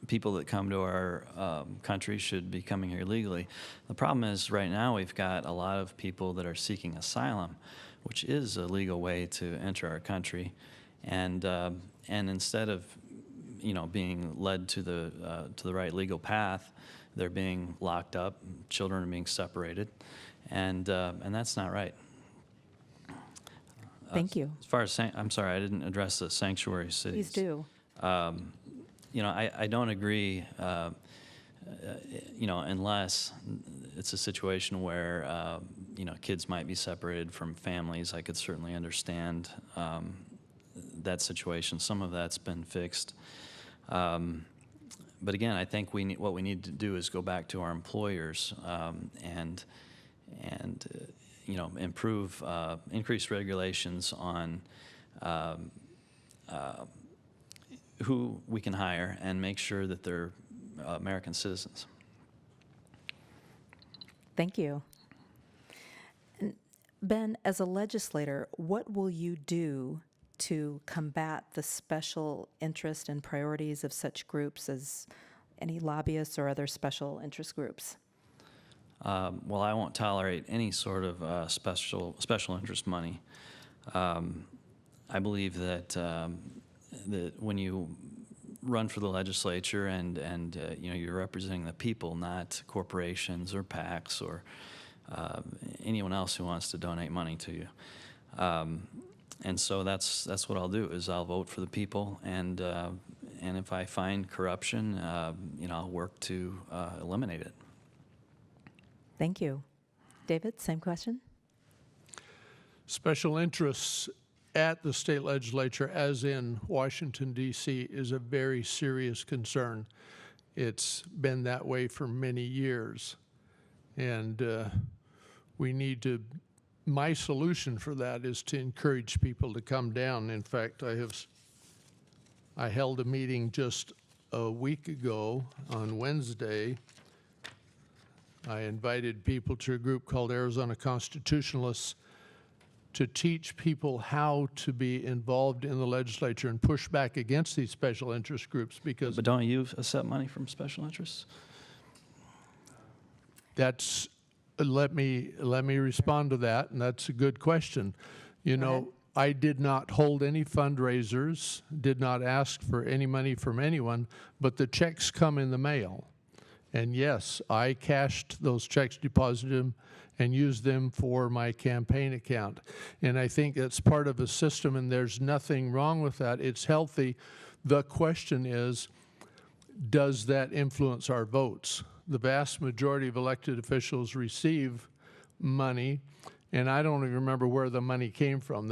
People that come to our country should be coming here legally. The problem is right now we've got a lot of people that are seeking asylum, which is a legal way to enter our country, and instead of being led to the right legal path, they're being locked up. Children are being separated, and that's not right. Thank you. As far as I'm sorry, I didn't address the sanctuary cities. Please do. I don't agree, unless it's a situation where, kids might be separated from families. I could certainly understand that situation. Some of that's been fixed. But again, I think what we need to do is go back to our employers and improve, increase regulations on who we can hire and make sure that they're American citizens. Thank you. And Ben, as a legislator, what will you do to combat the special interest and priorities of such groups as any lobbyists or other special interest groups? Well, I won't tolerate any sort of special interest money. I believe that when you run for the legislature and you're representing the people, not corporations or PACs or anyone else who wants to donate money to you. And so that's what I'll do, is I'll vote for the people, and if I find corruption, I'll work to eliminate it. Thank you. David, same question? Special interests at the state legislature, as in Washington, D.C., is a very serious concern. It's been that way for many years. And my solution for that is to encourage people to come down. In fact, I held a meeting just a week ago on Wednesday. I invited people to a group called Arizona Constitutionalists to teach people how to be involved in the legislature and push back against these special interest groups, because But don't you accept money from special interests? that's, let me respond to that, and that's a good question. I did not hold any fundraisers, did not ask for any money from anyone, but the checks come in the mail. And yes, I cashed those checks, deposited them, and used them for my campaign account. And I think that's part of a system, and there's nothing wrong with that. It's healthy. The question is, does that influence our votes? The vast majority of elected officials receive money, and I don't even remember where the money came from.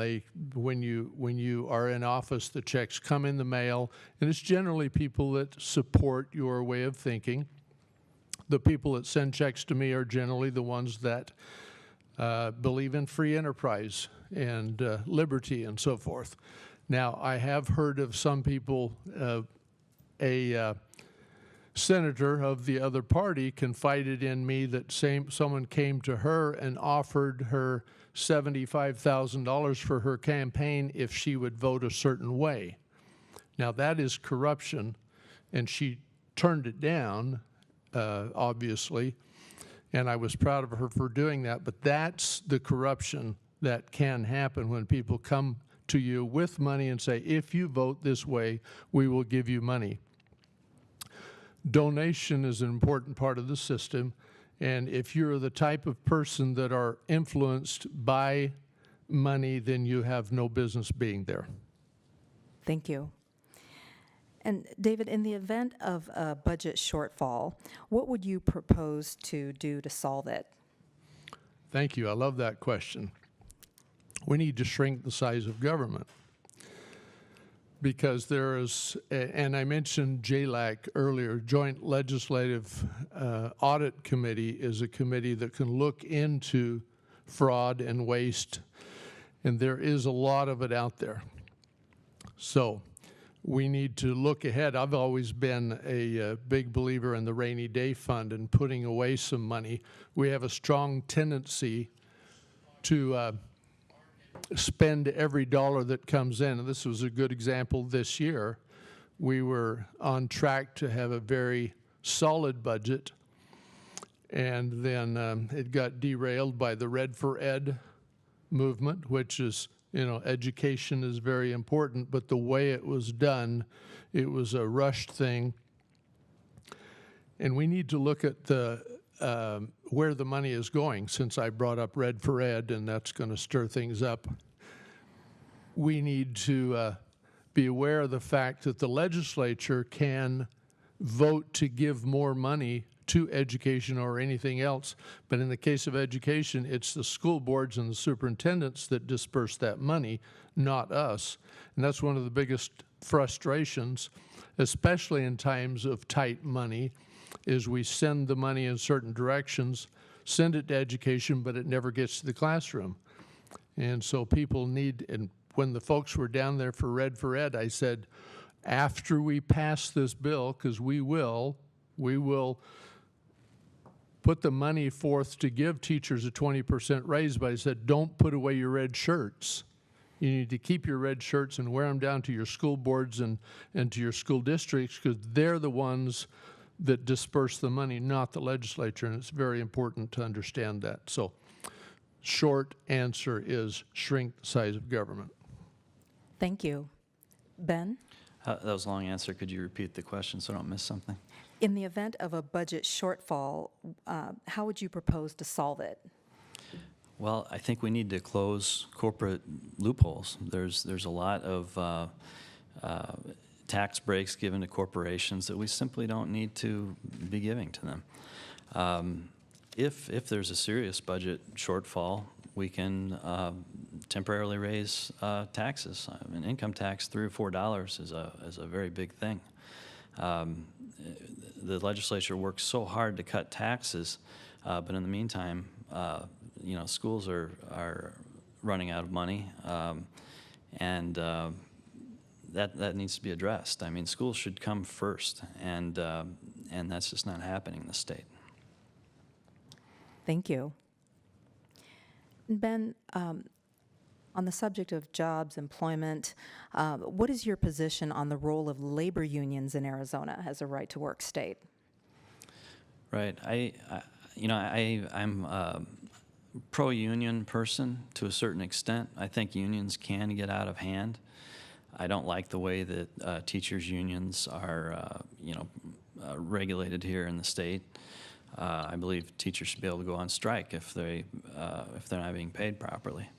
When you are in office, the checks come in the mail, and it's generally people that support your way of thinking. The people that send checks to me are generally the ones that believe in free enterprise and liberty and so forth. Now, I have heard of some people, a senator of the other party confided in me that someone came to her and offered her $75,000 for her campaign if she would vote a certain way. Now, that is corruption, and she turned it down, obviously, and I was proud of her for doing that. But that's the corruption that can happen when people come to you with money and say, if you vote this way, we will give you money. donation is an important part of the system, and if you're the type of person that are influenced by money, then you have no business being there. Thank you. And David, in the event of a budget shortfall, what would you propose to do to solve it? Thank you. I love that question. We need to shrink the size of government because there is, and I mentioned JLAC earlier, Joint Legislative Audit Committee is a committee that can look into fraud and waste, and there is a lot of it out there. So we need to look ahead. I've always been a big believer in the rainy day fund and putting away some money. We have a strong tendency to spend every dollar that comes in. And this was a good example this year. We were on track to have a very solid budget, and then it got derailed by the Red for Ed movement, which is, you know, education is very important, but the way it was done, it was a rushed thing. And we need to look at the where the money is going, since I brought up Red for Ed, and that's going to stir things up. We need to be aware of the fact that the legislature can vote to give more money to education or anything else, but in the case of education, it's the school boards and the superintendents that disperse that money, not us. And that's one of the biggest frustrations, especially in times of tight money, is we send the money in certain directions, send it to education, but it never gets to the classroom. And so people need, and when the folks were down there for Red for Ed, I said, after we pass this bill, because we will put the money forth to give teachers a 20% raise, but I said, don't put away your red shirts. You need to keep your red shirts and wear them down to your school boards and to your school districts, because they're the ones that disperse the money, not the legislature, and it's very important to understand that. So, short answer is shrink the size of government. Thank you. Ben? That was a long answer. Could you repeat the question so I don't miss something? In the event of a budget shortfall, how would you propose to solve it? Well, I think we need to close corporate loopholes. There's a lot of tax breaks given to corporations that we simply don't need to be giving to them. If there's a serious budget shortfall, we can temporarily raise taxes. I mean, income tax $3 or $4 is a very big thing. The legislature works so hard to cut taxes, but in the meantime, you know, schools are running out of money, and that needs to be addressed. I mean, schools should come first, and that's just not happening in the state. Thank you. Ben, on the subject of jobs, employment, what is your position on the role of labor unions in Arizona as a right-to-work state? Right. I'm a pro-union person to a certain extent. I think unions can get out of hand. I don't like the way that teachers' unions are, regulated here in the state. I believe teachers should be able to go on strike if they're not being paid properly.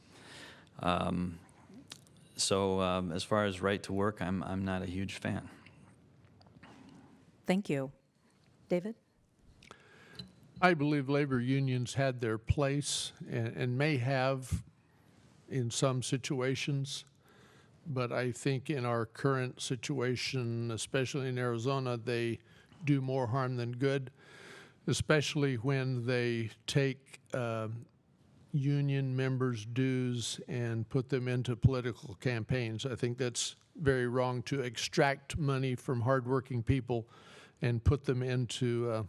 So as far as right to work, I'm not a huge fan. Thank you. David? I believe labor unions had their place and may have in some situations, but I think in our current situation, especially in Arizona, they do more harm than good, especially when they take union members' dues and put them into political campaigns. I think that's very wrong to extract money from hardworking people and put them into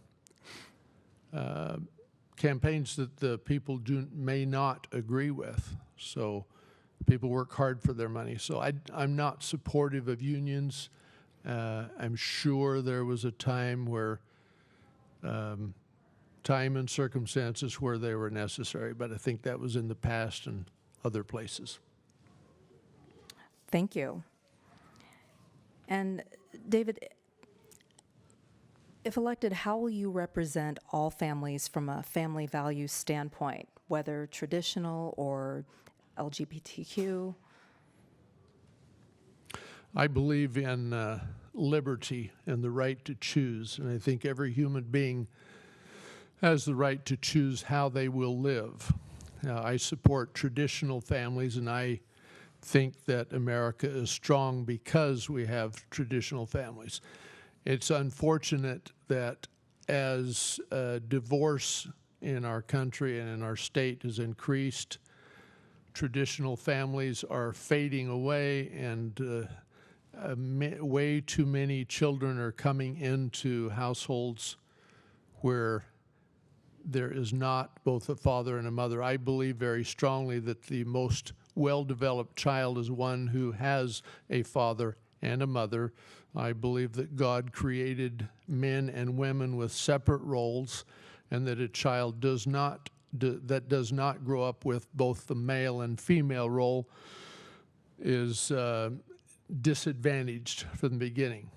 campaigns that the people may not agree with. So people work hard for their money. So I'm not supportive of unions. I'm sure there was a time where time and circumstances where they were necessary, but I think that was in the past and other places. Thank you. And David, If elected, how will you represent all families from a family values standpoint, whether traditional or LGBTQ? I believe in liberty and the right to choose, and I think every human being has the right to choose how they will live. I support traditional families, and I think that America is strong because we have traditional families. It's unfortunate that as divorce in our country and in our state has increased, traditional families are fading away, and way too many children are coming into households where there is not both a father and a mother. I believe very strongly that the most well-developed child is one who has a father and a mother. I believe that God created men and women with separate roles, and that a child does not grow up with both the male and female role is disadvantaged from the beginning.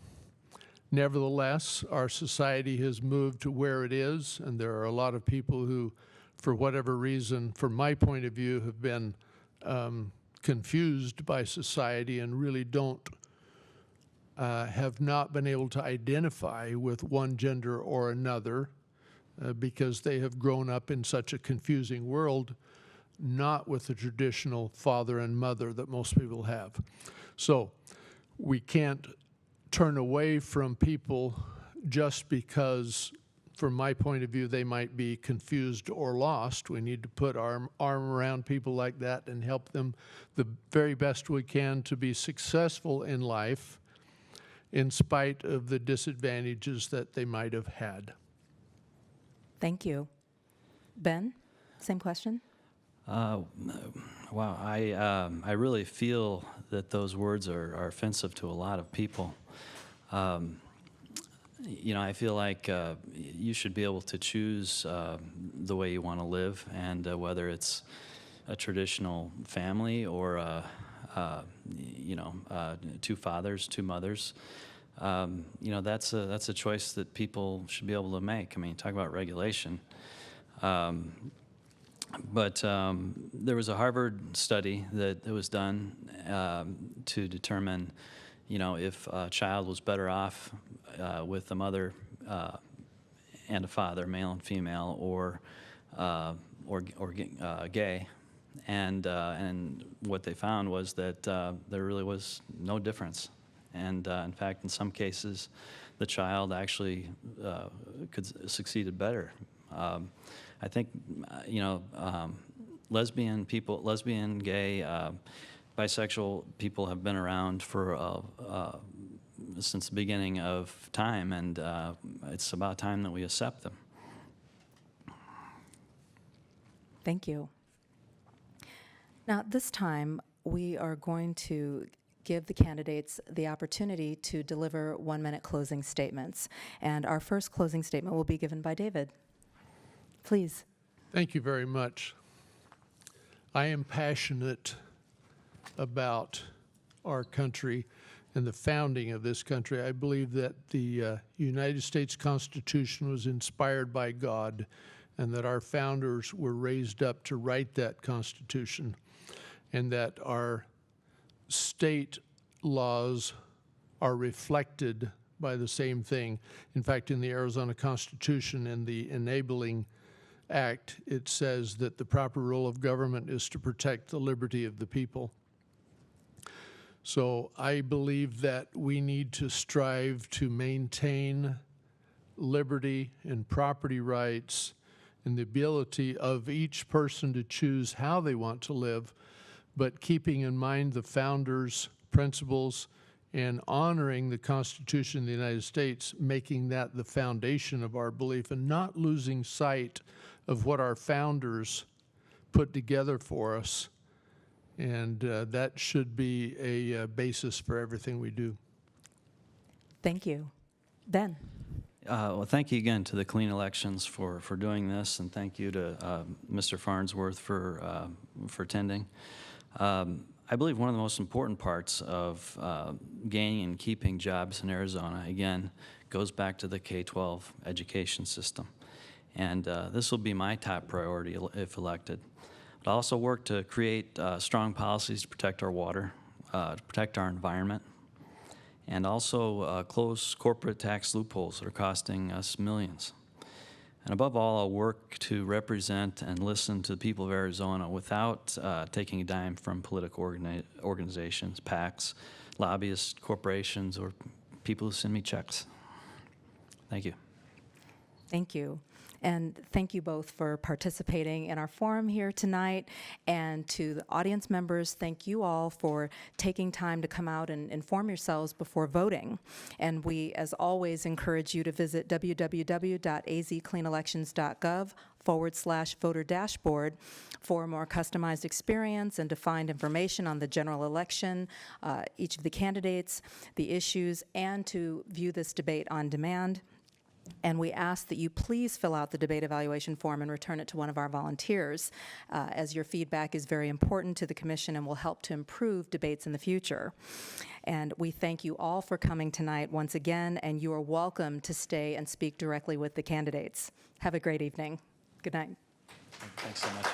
Nevertheless, our society has moved to where it is, and there are a lot of people who, for whatever reason, from my point of view, have been confused by society and really have not been able to identify with one gender or another because they have grown up in such a confusing world, not with the traditional father and mother that most people have. So we can't turn away from people just because, from my point of view, they might be confused or lost. We need to put our arm around people like that and help them the very best we can to be successful in life in spite of the disadvantages that they might have had. Thank you. Ben, same question? Wow, I really feel that those words are offensive to a lot of people. You know, I feel like you should be able to choose the way you want to live, and whether it's a traditional family or two fathers, two mothers. You know, that's a choice that people should be able to make. I mean, talk about regulation. But there was a Harvard study that was done to determine, you know, if a child was better off with a mother and a father, male and female, or gay, and what they found was that there really was no difference, and in fact, in some cases, the child actually could succeeded better. I think, lesbian people, gay, bisexual people have been around for since the beginning of time, and it's about time that we accept them. Thank you. Now, at this time, we are going to give the candidates the opportunity to deliver 1-minute closing statements. And our first closing statement will be given by David. Please. Thank you very much. I am passionate about our country and the founding of this country. I believe that the United States Constitution was inspired by God, and that our founders were raised up to write that Constitution, and that our state laws are reflected by the same thing. In fact, in the Arizona Constitution, in the Enabling Act, it says that the proper role of government is to protect the liberty of the people. So I believe that we need to strive to maintain liberty and property rights and the ability of each person to choose how they want to live, but keeping in mind the founders' principles and honoring the Constitution of the United States, making that the foundation of our belief, and not losing sight of what our founders put together for us. And that should be a basis for everything we do. Thank you. Ben. Well, thank you again to the Clean Elections for doing this, and thank you to Mr. Farnsworth for attending. I believe one of the most important parts of gaining and keeping jobs in Arizona, again, goes back to the K-12 education system. And this will be my top priority if elected. But I also work to create strong policies to protect our water, to protect our environment, and also close corporate tax loopholes that are costing us millions. And above all, I'll work to represent and listen to the people of Arizona without taking a dime from political organizations, PACs, lobbyists, corporations, or people who send me checks. Thank you. Thank you. And thank you both for participating in our forum here tonight. And to the audience members, thank you all for taking time to come out and inform yourselves before voting. And we, as always, encourage you to visit www.azcleanelections.gov/voter dashboard for a more customized experience and to find information on the general election, each of the candidates, the issues, and to view this debate on demand. And we ask that you please fill out the debate evaluation form and return it to one of our volunteers, as your feedback is very important to the commission and will help to improve debates in the future. And we thank you all for coming tonight once again, and you are welcome to stay and speak directly with the candidates. Have a great evening. Good night. Thanks so much.